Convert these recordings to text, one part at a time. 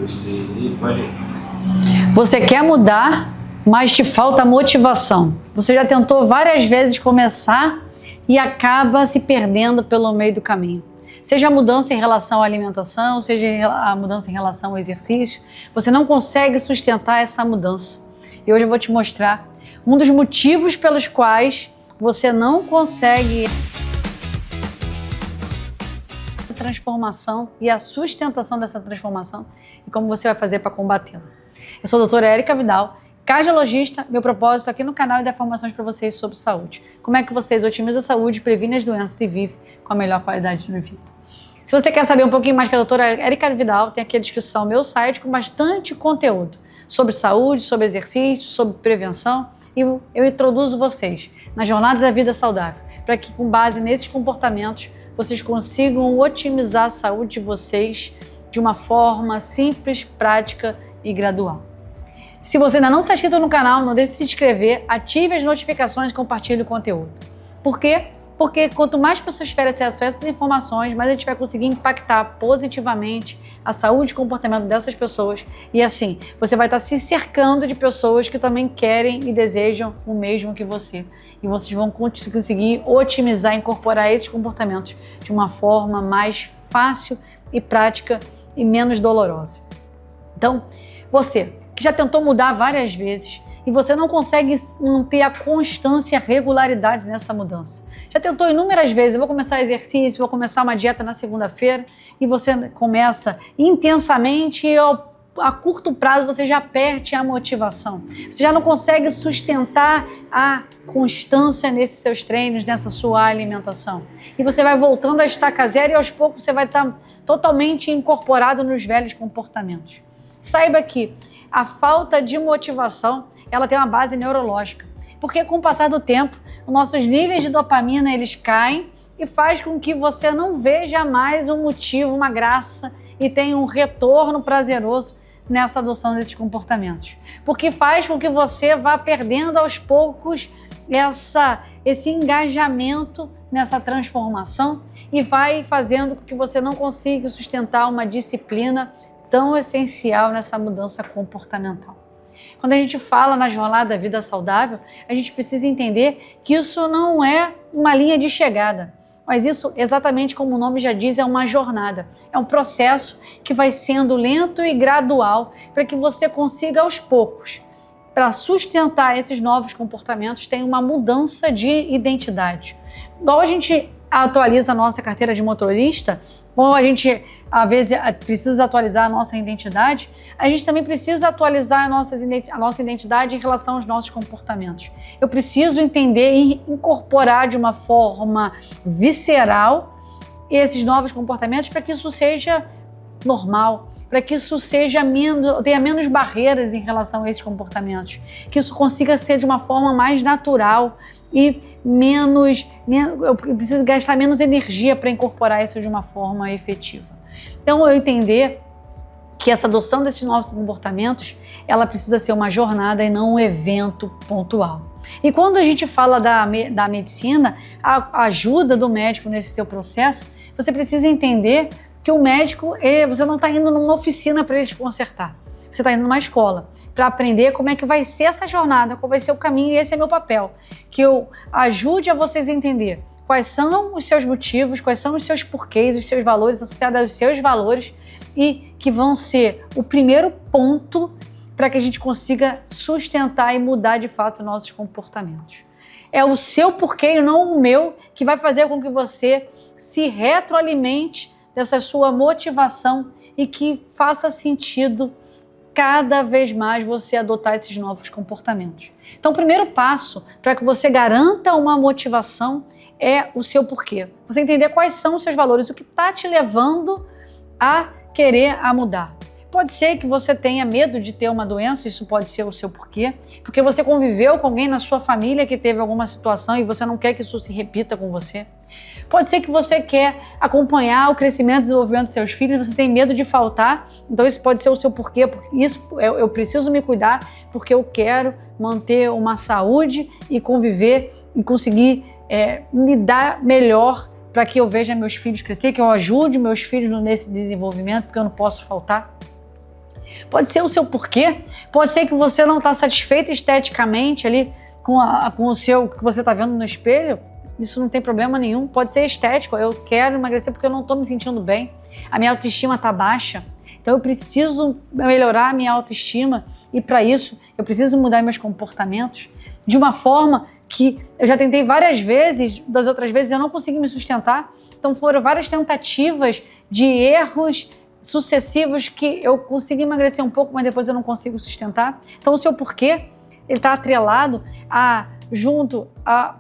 2, 3 e pode ir. Você quer mudar, mas te falta motivação. Você já tentou várias vezes começar e acaba se perdendo pelo meio do caminho. Seja a mudança em relação à alimentação, seja a mudança em relação ao exercício, você não consegue sustentar essa mudança. E hoje eu vou te mostrar um dos motivos pelos quais você não consegue a transformação e a sustentação dessa transformação e como você vai fazer para combatê-la. Eu sou a doutora Érica Vidal, cardiologista. Meu propósito aqui no canal é dar informações para vocês sobre saúde. Como é que vocês otimizam a saúde, previnem as doenças e vivem com a melhor qualidade de vida. Se você quer saber um poupouquinho mais que a doutora Érica Vidal, tem aqui a descrição do meu site com bastante conteúdo sobre saúde, sobre exercício, sobre prevenção, e eu introduzo vocês na jornada da vida saudável, para que com base nesses comportamentos vocês consigam otimizar a saúde de vocês de uma forma simples, prática e gradual. Se você ainda não está inscrito no canal, não deixe de se inscrever, ative as notificações e compartilhe o conteúdo. Por quê? Porque quanto mais pessoas tiverem acesso a essas informações, mais a gente vai conseguir impactar positivamente a saúde e comportamento dessas pessoas. E assim, você vai estar se cercando de pessoas que também querem e desejam o mesmo que você. E vocês vão conseguir otimizar e incorporar esses comportamentos de uma forma mais fácil e prática e menos dolorosa. Então, você que já tentou mudar várias vezes e você não consegue manter a constância e a regularidade nessa mudança. Já tentou inúmeras vezes, eu vou começar exercício, vou começar uma dieta na segunda-feira e você começa intensamente e a curto prazo você já perde a motivação. Você já não consegue sustentar a constância nesses seus treinos, nessa sua alimentação. E você vai voltando a estaca zero e aos poucos você vai estar totalmente incorporado nos velhos comportamentos. Saiba que a falta de motivação, ela tem uma base neurológica, porque com o passar do tempo, os nossos níveis de dopamina eles caem e faz com que você não veja mais um motivo, uma graça e tenha um retorno prazeroso nessa adoção desses comportamentos. Porque faz com que você vá perdendo aos poucos esse engajamento nessa transformação e vai fazendo com que você não consiga sustentar uma disciplina tão essencial nessa mudança comportamental. Quando a gente fala na jornada da vida saudável, a gente precisa entender que isso não é uma linha de chegada, mas isso, exatamente como o nome já diz, é uma jornada. É um processo que vai sendo lento e gradual para que você consiga aos poucos, para sustentar esses novos comportamentos, tem uma mudança de identidade. Igual a gente atualiza a nossa carteira de motorista, ou a gente às vezes precisa atualizar a nossa identidade, a gente também precisa atualizar a nossa identidade em relação aos nossos comportamentos. Eu preciso entender e incorporar de uma forma visceral esses novos comportamentos para que isso seja normal, para que isso tenha menos barreiras em relação a esses comportamentos, que isso consiga ser de uma forma mais natural e eu preciso gastar menos energia para incorporar isso de uma forma efetiva. Então, eu entender que essa adoção desses novos comportamentos, ela precisa ser uma jornada e não um evento pontual. E quando a gente fala da medicina, a ajuda do médico nesse seu processo, você precisa entender que o médico, você não está indo numa oficina para ele te consertar. Você está indo numa escola para aprender como é que vai ser essa jornada, qual vai ser o caminho, e esse é meu papel. Que eu ajude a vocês a entender quais são os seus motivos, quais são os seus porquês, os seus valores associados aos seus valores e que vão ser o primeiro ponto para que a gente consiga sustentar e mudar de fato nossos comportamentos. É o seu porquê e não o meu que vai fazer com que você se retroalimente dessa sua motivação e que faça sentido cada vez mais você adotar esses novos comportamentos. Então, o primeiro passo para que você garanta uma motivação é o seu porquê. Você entender quais são os seus valores, o que está te levando a querer mudar. Pode ser que você tenha medo de ter uma doença, isso pode ser o seu porquê, porque você conviveu com alguém na sua família que teve alguma situação e você não quer que isso se repita com você. Pode ser que você quer acompanhar o crescimento e desenvolvimento dos seus filhos, você tem medo de faltar, então isso pode ser o seu porquê, porque isso eu preciso me cuidar porque eu quero manter uma saúde e conviver e conseguir me dar melhor para que eu veja meus filhos crescer, que eu ajude meus filhos nesse desenvolvimento, porque eu não posso faltar. Pode ser o seu porquê, pode ser que você não está satisfeito esteticamente ali com o seu que você está vendo no espelho. Isso não tem problema nenhum, pode ser estético. Eu quero emagrecer porque eu não estou me sentindo bem, a minha autoestima está baixa, então eu preciso melhorar a minha autoestima e para isso eu preciso mudar meus comportamentos de uma forma que eu já tentei várias vezes, das outras vezes eu não consegui me sustentar, então foram várias tentativas de erros sucessivos que eu consegui emagrecer um pouco, mas depois eu não consigo sustentar. Então o seu porquê, ele está atrelado junto a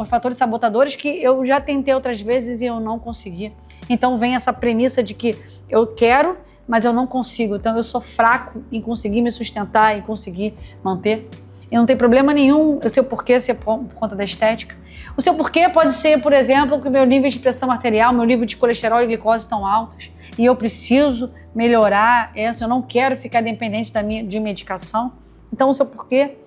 fatores sabotadores que eu já tentei outras vezes e eu não consegui. Então vem essa premissa de que eu quero, mas eu não consigo. Então eu sou fraco em conseguir me sustentar e conseguir manter. E não tem problema nenhum o seu porquê ser por conta da estética. O seu porquê pode ser, por exemplo, que o meu nível de pressão arterial, meu nível de colesterol e glicose estão altos e eu preciso melhorar essa, eu não quero ficar dependente de medicação. Então o seu porquê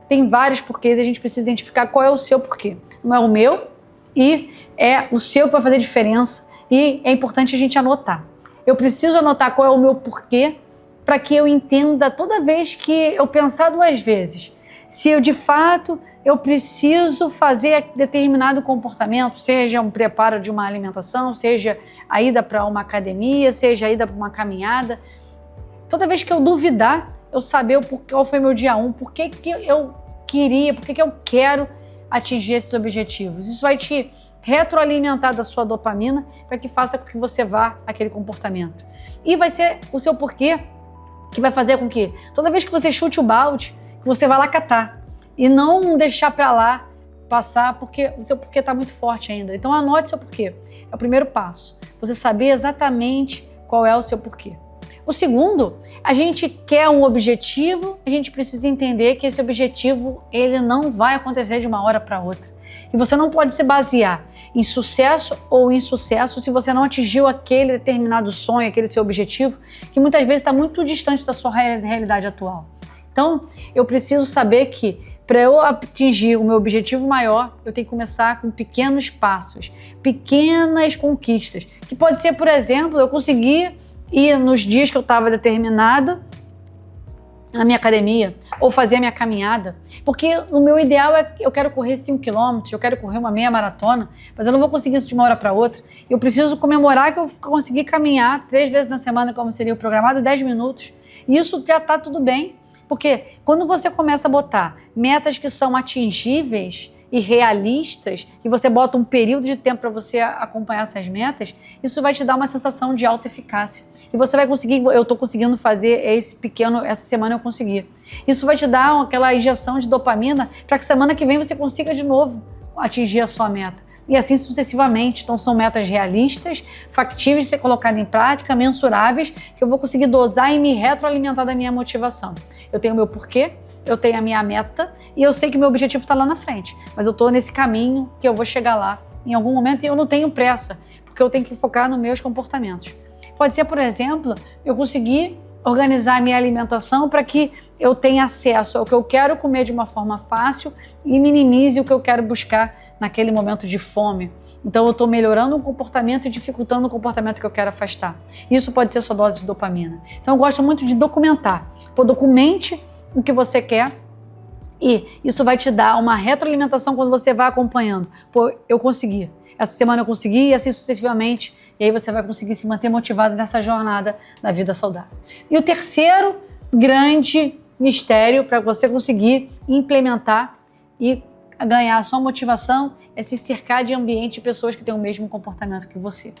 tem vários porquês e a gente precisa identificar qual é o seu porquê. Não é o meu e é o seu que vai fazer diferença e é importante a gente anotar. Eu preciso anotar qual é o meu porquê para que eu entenda toda vez que eu pensar duas vezes se eu de fato eu preciso fazer determinado comportamento, seja um preparo de uma alimentação, seja a ida para uma academia, seja a ida para uma caminhada. Toda vez que eu duvidar, eu saber qual foi meu dia 1, por que eu queria, por que eu quero atingir esses objetivos. Isso vai te retroalimentar da sua dopamina para que faça com que você vá àquele comportamento. E vai ser o seu porquê que vai fazer com que toda vez que você chute o balde, que você vá lá catar e não deixar para lá passar porque o seu porquê está muito forte ainda. Então anote seu porquê. É o primeiro passo. Você saber exatamente qual é o seu porquê. O segundo, a gente quer um objetivo, a gente precisa entender que esse objetivo ele não vai acontecer de uma hora para outra. E você não pode se basear em sucesso ou insucesso se você não atingiu aquele determinado sonho, aquele seu objetivo, que muitas vezes está muito distante da sua realidade atual. Então, eu preciso saber que para eu atingir o meu objetivo maior, eu tenho que começar com pequenos passos, pequenas conquistas, que pode ser, por exemplo, eu conseguir ir nos dias que eu estava determinada na minha academia ou fazer a minha caminhada, porque o meu ideal é eu quero correr 5 km, eu quero correr uma meia maratona, mas eu não vou conseguir isso de uma hora para outra. Eu preciso comemorar que eu consegui caminhar 3 vezes na semana, como seria o programado, 10 minutos. E isso já está tudo bem, porque quando você começa a botar metas que são atingíveis e realistas, e você bota um período de tempo para você acompanhar essas metas, isso vai te dar uma sensação de autoeficácia. E você vai conseguir, eu estou conseguindo fazer essa semana eu consegui. Isso vai te dar aquela injeção de dopamina para que semana que vem você consiga de novo atingir a sua meta. E assim sucessivamente. Então são metas realistas, factíveis de ser colocadas em prática, mensuráveis, que eu vou conseguir dosar e me retroalimentar da minha motivação. Eu tenho o meu porquê, eu tenho a minha meta e eu sei que meu objetivo está lá na frente, mas eu estou nesse caminho que eu vou chegar lá em algum momento e eu não tenho pressa, porque eu tenho que focar nos meus comportamentos. Pode ser, por exemplo, eu conseguir organizar a minha alimentação para que eu tenha acesso ao que eu quero comer de uma forma fácil e minimize o que eu quero buscar naquele momento de fome. Então eu estou melhorando um comportamento e dificultando o comportamento que eu quero afastar. Isso pode ser sua dose de dopamina. Então eu gosto muito de documentar. Documente o que você quer e isso vai te dar uma retroalimentação quando você vai acompanhando. Pô, eu consegui. Essa semana eu consegui e assim sucessivamente. E aí você vai conseguir se manter motivado nessa jornada da vida saudável. E o terceiro grande mistério para você conseguir implementar e ganhar a sua motivação é se cercar de ambiente de pessoas que têm o mesmo comportamento que você.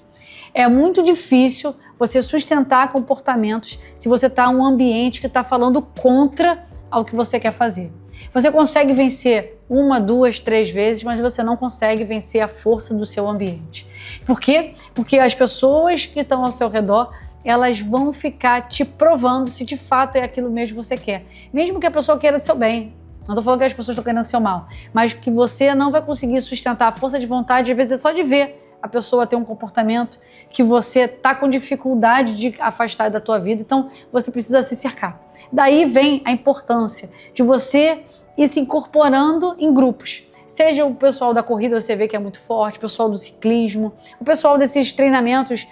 É muito difícil você sustentar comportamentos se você está em um ambiente que está falando contra ao que você quer fazer. Você consegue vencer 1, 2, 3 vezes, mas você não consegue vencer a força do seu ambiente. Por quê? Porque as pessoas que estão ao seu redor, elas vão ficar te provando se de fato é aquilo mesmo que você quer. Mesmo que a pessoa queira seu bem. Não estou falando que as pessoas estão querendo seu mal, mas que você não vai conseguir sustentar a força de vontade, às vezes é só de ver a pessoa ter um comportamento que você está com dificuldade de afastar da tua vida, então você precisa se cercar. Daí vem a importância de você ir se incorporando em grupos. Seja o pessoal da corrida, você vê que é muito forte, o pessoal do ciclismo, o pessoal desses treinamentos,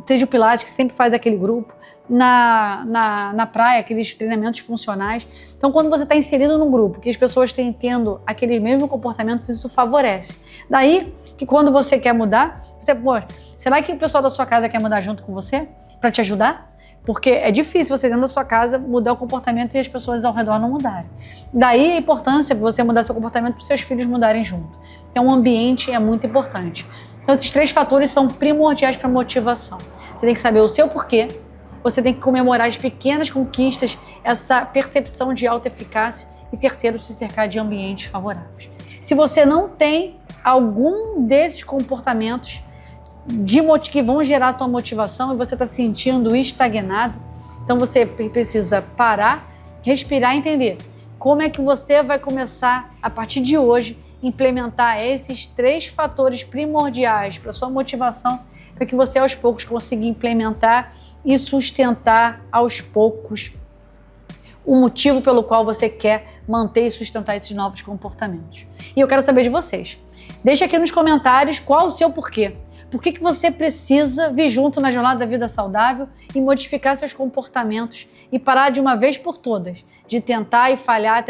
seja o Pilates, que sempre faz aquele grupo. na praia, aqueles treinamentos funcionais. Então, quando você está inserido num grupo, que as pessoas têm tendo aqueles mesmos comportamentos, isso favorece. Daí que quando você quer mudar, você, pô, será que o pessoal da sua casa quer mudar junto com você para te ajudar? Porque é difícil você dentro da sua casa mudar o comportamento e as pessoas ao redor não mudarem. Daí a importância de você mudar seu comportamento para os seus filhos mudarem junto. Então o ambiente é muito importante. Então esses 3 fatores são primordiais para a motivação. Você tem que saber o seu porquê, você tem que comemorar as pequenas conquistas, essa percepção de autoeficácia e terceiro, se cercar de ambientes favoráveis. Se você não tem algum desses comportamentos que vão gerar a tua motivação e você está se sentindo estagnado, então você precisa parar, respirar e entender como é que você vai começar, a partir de hoje, implementar esses 3 fatores primordiais para sua motivação, para que você aos poucos consiga implementar e sustentar aos poucos o motivo pelo qual você quer manter e sustentar esses novos comportamentos. E eu quero saber de vocês. Deixa aqui nos comentários qual o seu porquê. Por que você precisa vir junto na jornada da vida saudável e modificar seus comportamentos e parar de uma vez por todas de tentar e falhar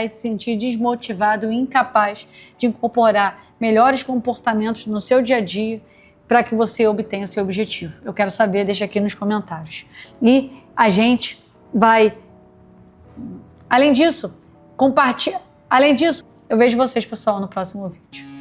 e se sentir desmotivado e incapaz de incorporar melhores comportamentos no seu dia a dia para que você obtenha o seu objetivo? Eu quero saber, deixa aqui nos comentários. E a gente vai... Além disso, compartilha. Além disso, eu vejo vocês, pessoal, no próximo vídeo.